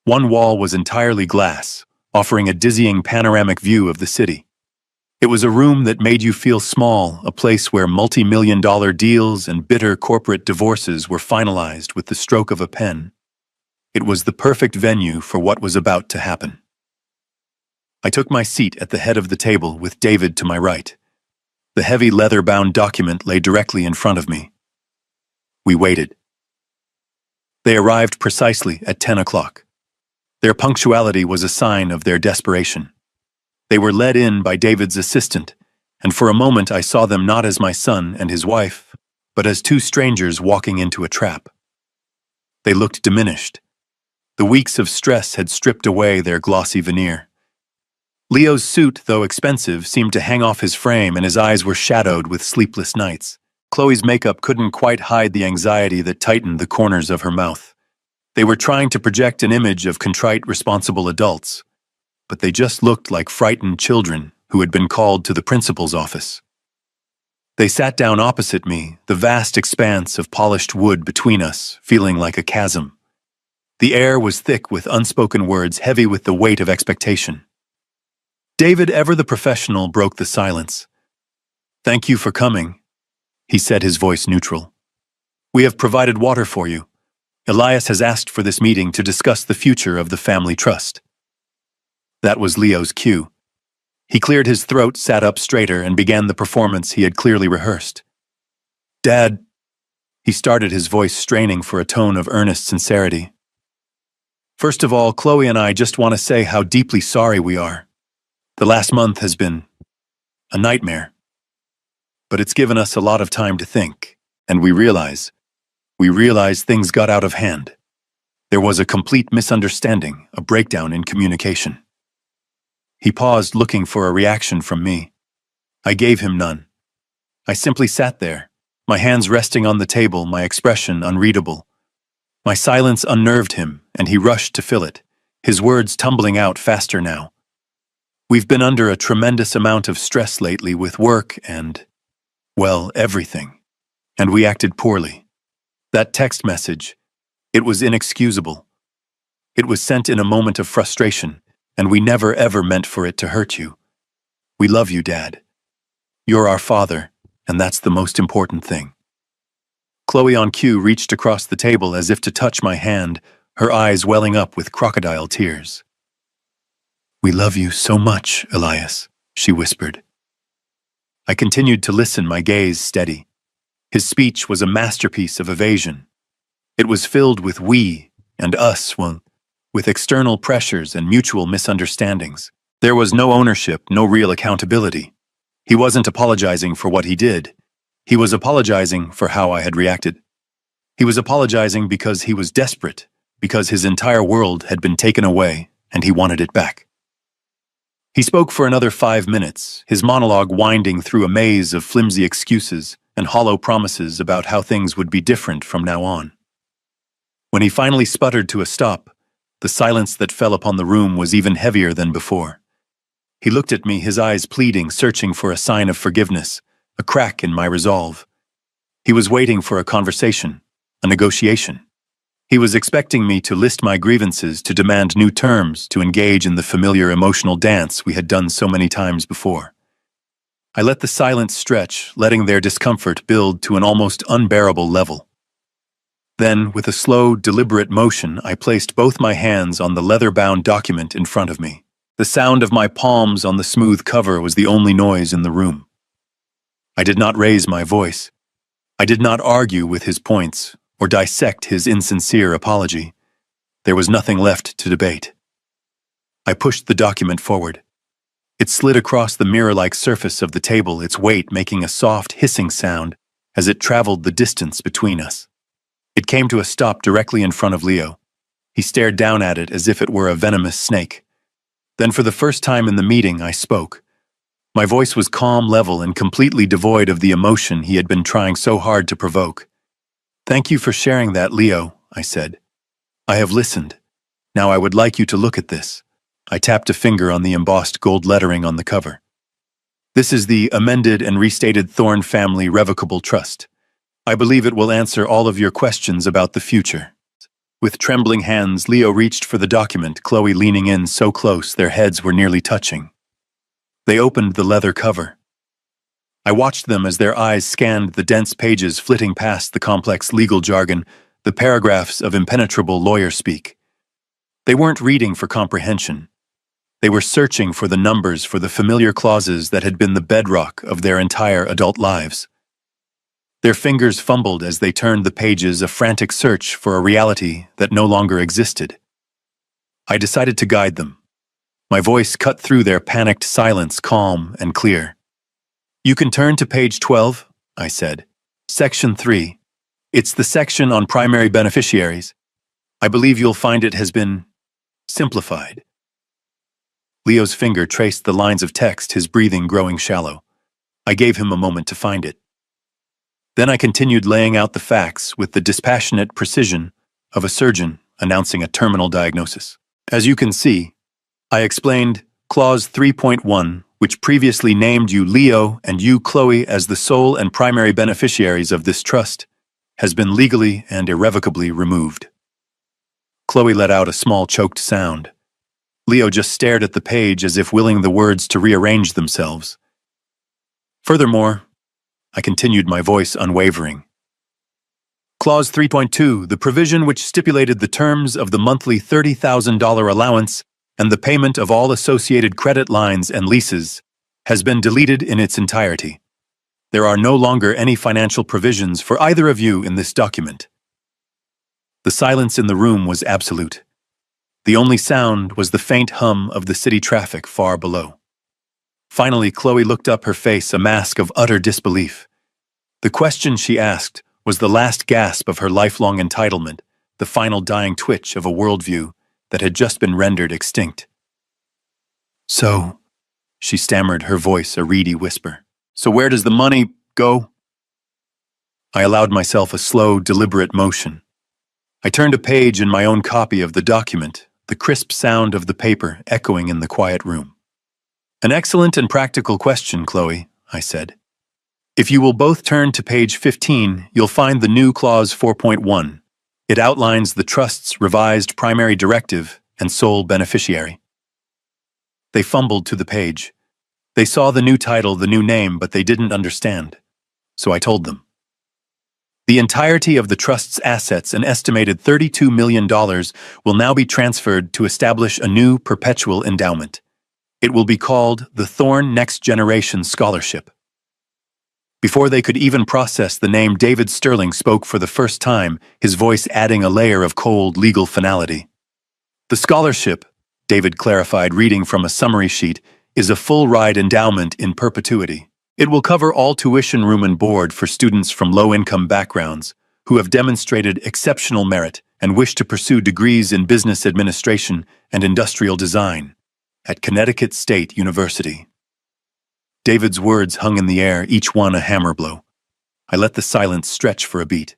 One wall was entirely glass, offering a dizzying panoramic view of the city. It was a room that made you feel small, a place where multi-million-dollar deals and bitter corporate divorces were finalized with the stroke of a pen. It was the perfect venue for what was about to happen. I took my seat at the head of the table with David to my right. The heavy leather-bound document lay directly in front of me. We waited. They arrived precisely at 10 o'clock. Their punctuality was a sign of their desperation. They were led in by David's assistant, and for a moment I saw them not as my son and his wife, but as two strangers walking into a trap. They looked diminished. The weeks of stress had stripped away their glossy veneer. Leo's suit, though expensive, seemed to hang off his frame, and his eyes were shadowed with sleepless nights. Chloe's makeup couldn't quite hide the anxiety that tightened the corners of her mouth. They were trying to project an image of contrite, responsible adults, but they just looked like frightened children who had been called to the principal's office. They sat down opposite me, the vast expanse of polished wood between us, feeling like a chasm. The air was thick with unspoken words, heavy with the weight of expectation. David, ever the professional, broke the silence. "Thank you for coming," he said, his voice neutral. "We have provided water for you. Elias has asked for this meeting to discuss the future of the family trust." That was Leo's cue. He cleared his throat, sat up straighter, and began the performance he had clearly rehearsed. "Dad," he started, his voice straining for a tone of earnest sincerity. "First of all, Chloe and I just want to say how deeply sorry we are. The last month has been a nightmare. But it's given us a lot of time to think, and we realize things got out of hand. There was a complete misunderstanding, a breakdown in communication." He paused, looking for a reaction from me. I gave him none. I simply sat there, my hands resting on the table, my expression unreadable. My silence unnerved him, and he rushed to fill it, his words tumbling out faster now. "We've been under a tremendous amount of stress lately with work and, well, everything. And we acted poorly. That text message, it was inexcusable. It was sent in a moment of frustration, and we never ever meant for it to hurt you. We love you, Dad. You're our father, and that's the most important thing." Chloe on cue reached across the table as if to touch my hand, her eyes welling up with crocodile tears. "We love you so much, Elias," she whispered. I continued to listen, my gaze steady. His speech was a masterpiece of evasion. It was filled with we and us, with external pressures and mutual misunderstandings. There was no ownership, no real accountability. He wasn't apologizing for what he did. He was apologizing for how I had reacted. He was apologizing because he was desperate, because his entire world had been taken away and he wanted it back. He spoke for another 5 minutes, his monologue winding through a maze of flimsy excuses and hollow promises about how things would be different from now on. When he finally sputtered to a stop, the silence that fell upon the room was even heavier than before. He looked at me, his eyes pleading, searching for a sign of forgiveness, a crack in my resolve. He was waiting for a conversation, a negotiation. He was expecting me to list my grievances, to demand new terms, to engage in the familiar emotional dance we had done so many times before. I let the silence stretch, letting their discomfort build to an almost unbearable level. Then, with a slow, deliberate motion, I placed both my hands on the leather-bound document in front of me. The sound of my palms on the smooth cover was the only noise in the room. I did not raise my voice. I did not argue with his points or dissect his insincere apology. There was nothing left to debate. I pushed the document forward. It slid across the mirror-like surface of the table, its weight making a soft, hissing sound as it traveled the distance between us. It came to a stop directly in front of Leo. He stared down at it as if it were a venomous snake. Then, for the first time in the meeting, I spoke. My voice was calm, level, and completely devoid of the emotion he had been trying so hard to provoke. "Thank you for sharing that, Leo," I said. "I have listened. Now I would like you to look at this." I tapped a finger on the embossed gold lettering on the cover. "This is the amended and restated Thorne Family Revocable Trust. I believe it will answer all of your questions about the future." With trembling hands, Leo reached for the document, Chloe leaning in so close their heads were nearly touching. They opened the leather cover. I watched them as their eyes scanned the dense pages, flitting past the complex legal jargon, the paragraphs of impenetrable lawyer speak. They weren't reading for comprehension. They were searching for the numbers, for the familiar clauses that had been the bedrock of their entire adult lives. Their fingers fumbled as they turned the pages, a frantic search for a reality that no longer existed. I decided to guide them. My voice cut through their panicked silence, calm and clear. "You can turn to page 12, I said. Section 3. It's the section on primary beneficiaries. I believe you'll find it has been simplified." Leo's finger traced the lines of text, his breathing growing shallow. I gave him a moment to find it. Then I continued laying out the facts with the dispassionate precision of a surgeon announcing a terminal diagnosis. "As you can see," I explained, Clause 3.1, which previously named you Leo and you Chloe as the sole and primary beneficiaries of this trust, has been legally and irrevocably removed. Chloe let out a small choked sound. Leo just stared at the page as if willing the words to rearrange themselves. "Furthermore," I continued, my voice unwavering, "Clause 3.2, the provision which stipulated the terms of the monthly $30,000 allowance, and the payment of all associated credit lines and leases has been deleted in its entirety. There are no longer any financial provisions for either of you in this document. The silence in the room was absolute. The only sound was the faint hum of the city traffic far below. Finally, Chloe looked up, her face a mask of utter disbelief. The question she asked was the last gasp of her lifelong entitlement, the final dying twitch of a worldview that had just been rendered extinct. "So," she stammered, her voice a reedy whisper. "So where does the money go?" I allowed myself a slow, deliberate motion. I turned a page in my own copy of the document, the crisp sound of the paper echoing in the quiet room. "An excellent and practical question, Chloe," I said. "If you will both turn to page 15, you'll find the new clause 4.1. It outlines the trust's revised primary directive and sole beneficiary." They fumbled to the page. They saw the new title, the new name, but they didn't understand. So I told them. The entirety of the trust's assets, an estimated $32 million, will now be transferred to establish a new perpetual endowment. It will be called the Thorne Next Generation Scholarship. Before they could even process the name, David Sterling spoke for the first time, his voice adding a layer of cold legal finality. "The scholarship," David clarified, reading from a summary sheet, "is a full-ride endowment in perpetuity. It will cover all tuition, room and board for students from low-income backgrounds who have demonstrated exceptional merit and wish to pursue degrees in business administration and industrial design at Connecticut State University." David's words hung in the air, each one a hammer blow. I let the silence stretch for a beat,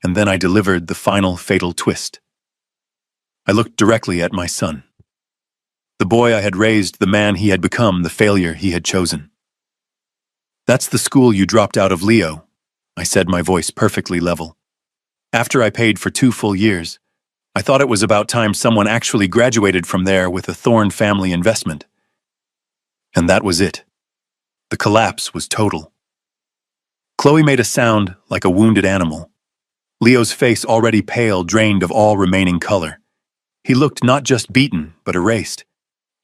and then I delivered the final fatal twist. I looked directly at my son. The boy I had raised, the man he had become, the failure he had chosen. "That's the school you dropped out of, Leo," I said, my voice perfectly level. "After I paid for 2 full years, I thought it was about time someone actually graduated from there with a Thorne family investment." And that was it. The collapse was total. Chloe made a sound like a wounded animal. Leo's face, already pale, drained of all remaining color. He looked not just beaten, but erased.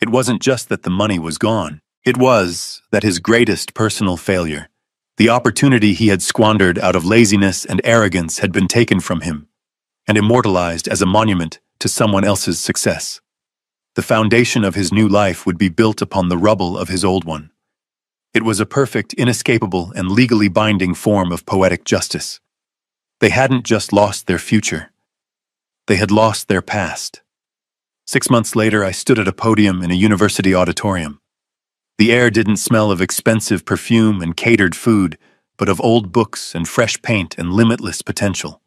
It wasn't just that the money was gone. It was that his greatest personal failure, the opportunity he had squandered out of laziness and arrogance, had been taken from him and immortalized as a monument to someone else's success. The foundation of his new life would be built upon the rubble of his old one. It was a perfect, inescapable, and legally binding form of poetic justice. They hadn't just lost their future. They had lost their past. 6 months later, I stood at a podium in a university auditorium. The air didn't smell of expensive perfume and catered food, but of old books and fresh paint and limitless potential.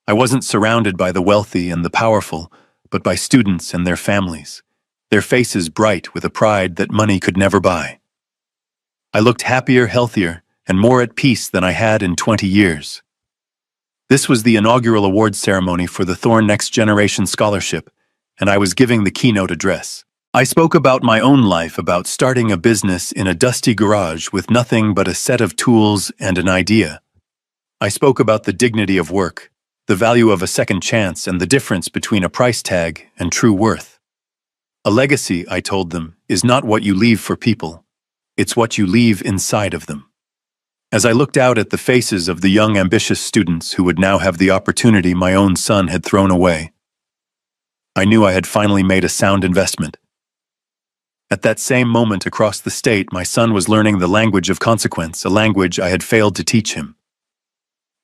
I wasn't surrounded by the wealthy and the powerful, but by students and their families, their faces bright with a pride that money could never buy. I looked happier, healthier, and more at peace than I had in 20 years. This was the inaugural awards ceremony for the Thorne Next Generation Scholarship, and I was giving the keynote address. I spoke about my own life, about starting a business in a dusty garage with nothing but a set of tools and an idea. I spoke about the dignity of work, the value of a second chance, and the difference between a price tag and true worth. A legacy, I told them, is not what you leave for people. It's what you leave inside of them. As I looked out at the faces of the young, ambitious students who would now have the opportunity my own son had thrown away, I knew I had finally made a sound investment. At that same moment across the state, my son was learning the language of consequence, a language I had failed to teach him.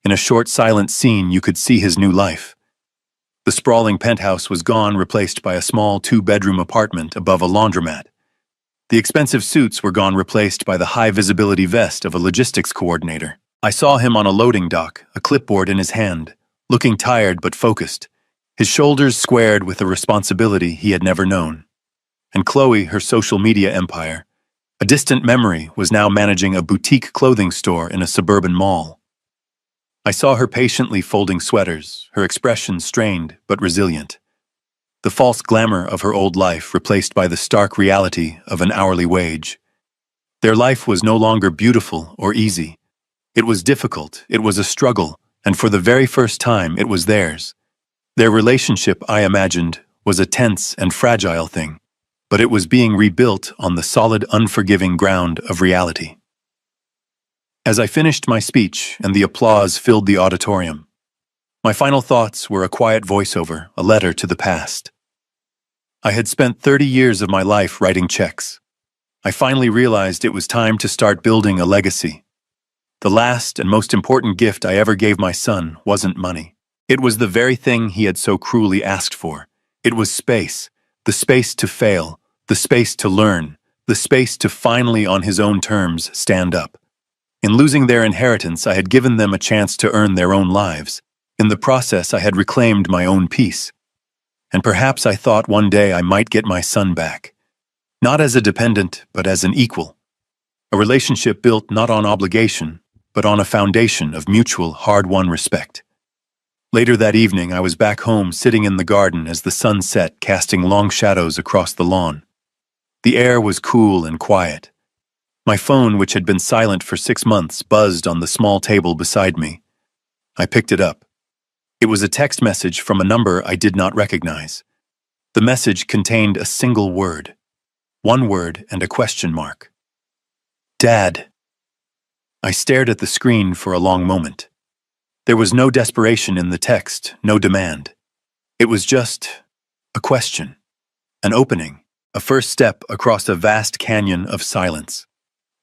In a short, silent scene, you could see his new life. The sprawling penthouse was gone, replaced by a small 2-bedroom apartment above a laundromat. The expensive suits were gone, replaced by the high-visibility vest of a logistics coordinator. I saw him on a loading dock, a clipboard in his hand, looking tired but focused, his shoulders squared with a responsibility he had never known. And Chloe, her social media empire, a distant memory, was now managing a boutique clothing store in a suburban mall. I saw her patiently folding sweaters, her expression strained but resilient. The false glamour of her old life replaced by the stark reality of an hourly wage. Their life was no longer beautiful or easy. It was difficult, it was a struggle, and for the very first time it was theirs. Their relationship, I imagined, was a tense and fragile thing. but it was being rebuilt on the solid, unforgiving ground of reality. As I finished my speech and the applause filled the auditorium, my final thoughts were a quiet voiceover, a letter to the past. I had spent 30 years of my life writing checks. I finally realized it was time to start building a legacy. The last and most important gift I ever gave my son wasn't money. It was the very thing he had so cruelly asked for. It was space, the space to fail, the space to learn, the space to finally, on his own terms, stand up. In losing their inheritance, I had given them a chance to earn their own lives. In the process, I had reclaimed my own peace. And perhaps I thought one day I might get my son back. Not as a dependent, but as an equal. A relationship built not on obligation, but on a foundation of mutual, hard-won respect. Later that evening, I was back home sitting in the garden as the sun set, casting long shadows across the lawn. The air was cool and quiet. My phone, which had been silent for 6 months, buzzed on the small table beside me. I picked it up. It was a text message from a number I did not recognize. The message contained a single word. One word and a question mark. Dad. I stared at the screen for a long moment. There was no desperation in the text, no demand. It was just a question, an opening, a first step across a vast canyon of silence.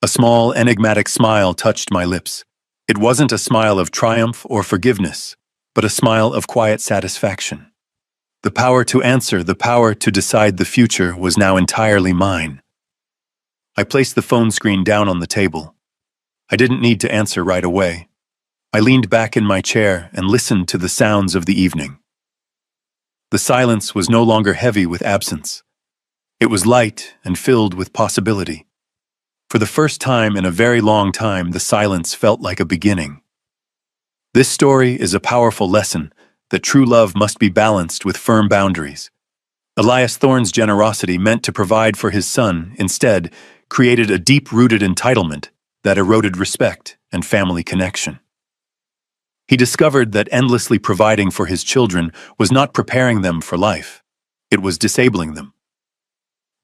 A small, enigmatic smile touched my lips. It wasn't a smile of triumph or forgiveness, but a smile of quiet satisfaction. The power to answer, the power to decide the future was now entirely mine. I placed the phone screen down on the table. I didn't need to answer right away. I leaned back in my chair and listened to the sounds of the evening. The silence was no longer heavy with absence. It was light and filled with possibility. For the first time in a very long time, the silence felt like a beginning. This story is a powerful lesson that true love must be balanced with firm boundaries. Elias Thorne's generosity, meant to provide for his son, instead created a deep-rooted entitlement that eroded respect and family connection. He discovered that endlessly providing for his children was not preparing them for life. It was disabling them.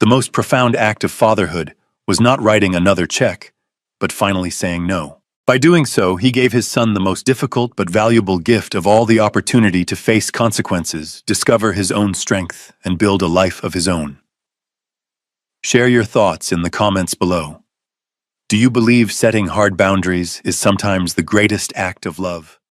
The most profound act of fatherhood was not writing another check, but finally saying no. By doing so, he gave his son the most difficult but valuable gift of all, the opportunity to face consequences, discover his own strength, and build a life of his own. Share your thoughts in the comments below. Do you believe setting hard boundaries is sometimes the greatest act of love?